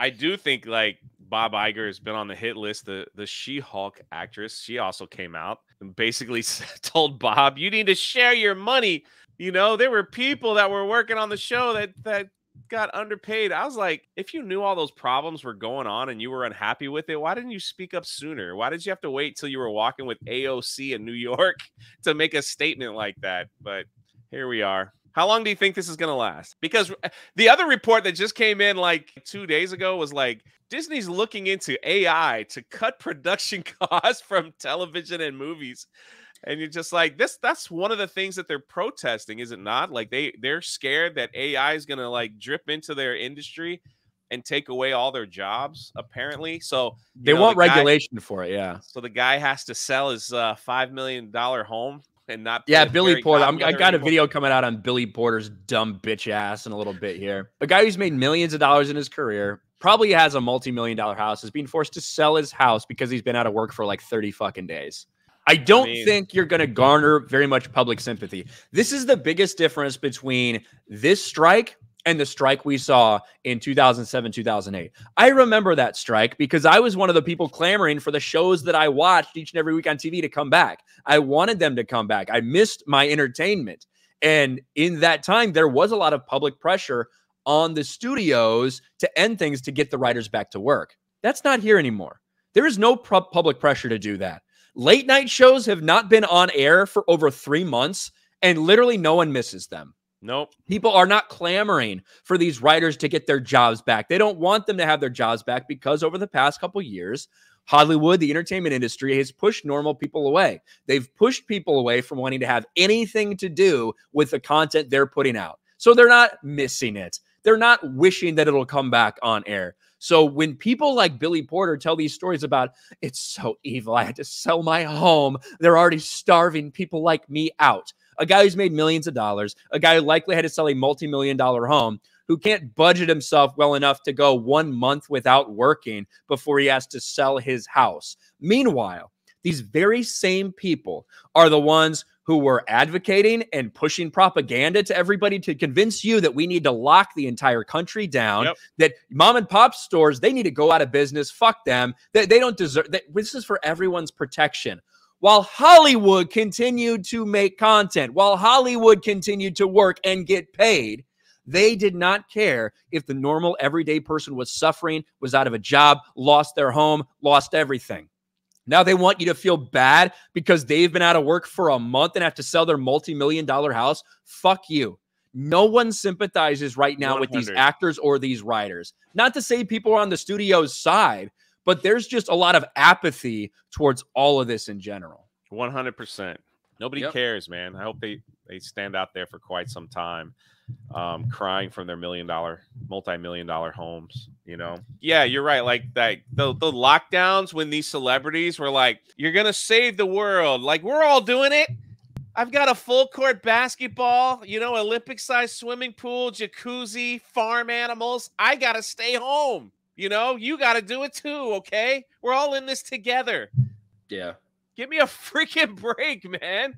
I do think like Bob Iger has been on the hit list. The She-Hulk actress, she also came out and basically told Bob, "You need to share your money." You know, there were people that were working on the show that got underpaid. I was like, if you knew all those problems were going on and you were unhappy with it, why didn't you speak up sooner? Why did you have to wait till you were walking with AOC in New York to make a statement like that? But here we are. How long do you think this is going to last? Because the other report that just came in like 2 days ago was like Disney's looking into AI to cut production costs from television and movies. And you're just like, that's one of the things that they're protesting, is it not? Like they're scared that AI is going to like drip into their industry and take away all their jobs, apparently. So they want regulation for it. Yeah. So the guy has to sell his $5 million home and not. Yeah, Billy Porter. I got a video coming out on Billy Porter's dumb bitch ass in a little bit here. A guy who's made millions of dollars in his career, probably has a multi-million-dollar house, is being forced to sell his house because he's been out of work for like 30 fucking days. I don't think you're going to garner very much public sympathy. This is the biggest difference between this strike and the strike we saw in 2007, 2008. I remember that strike because I was one of the people clamoring for the shows that I watched each and every week on TV to come back. I wanted them to come back. I missed my entertainment. And in that time, there was a lot of public pressure on the studios to end things to get the writers back to work. That's not here anymore. There is no public pressure to do that. Late night shows have not been on air for over 3 months, and literally no one misses them. Nope. People are not clamoring for these writers to get their jobs back. They don't want them to have their jobs back because over the past couple of years, Hollywood, the entertainment industry, has pushed normal people away. They've pushed people away from wanting to have anything to do with the content they're putting out. So they're not missing it. They're not wishing that it'll come back on air. So when people like Billy Porter tell these stories about, it's so evil, I had to sell my home, they're already starving people like me out. A guy who's made millions of dollars, a guy who likely had to sell a multi-million-dollar home, who can't budget himself well enough to go 1 month without working before he has to sell his house. Meanwhile, these very same people are the ones who were advocating and pushing propaganda to everybody to convince you that we need to lock the entire country down, that mom and pop stores, they need to go out of business. Fuck them. They don't deserve that. This is for everyone's protection. While Hollywood continued to make content, while Hollywood continued to work and get paid, they did not care if the normal everyday person was suffering, was out of a job, lost their home, lost everything. Now they want you to feel bad because they've been out of work for a month and have to sell their multi-million-dollar house. Fuck you. No one sympathizes right now 100. with these actors or these writers. Not to say people are on the studio's side, but there's just a lot of apathy towards all of this in general. 100%. Nobody cares, man. I hope they stand out there for quite some time, crying from their multi-million-dollar homes, you know? Yeah, you're right. Like that, the lockdowns when these celebrities were like, you're going to save the world. Like, we're all doing it. I've got a full court basketball, you know, Olympic-sized swimming pool, jacuzzi, farm animals. I got to stay home. You know, you got to do it too, okay? We're all in this together. Yeah. Give me a freaking break, man.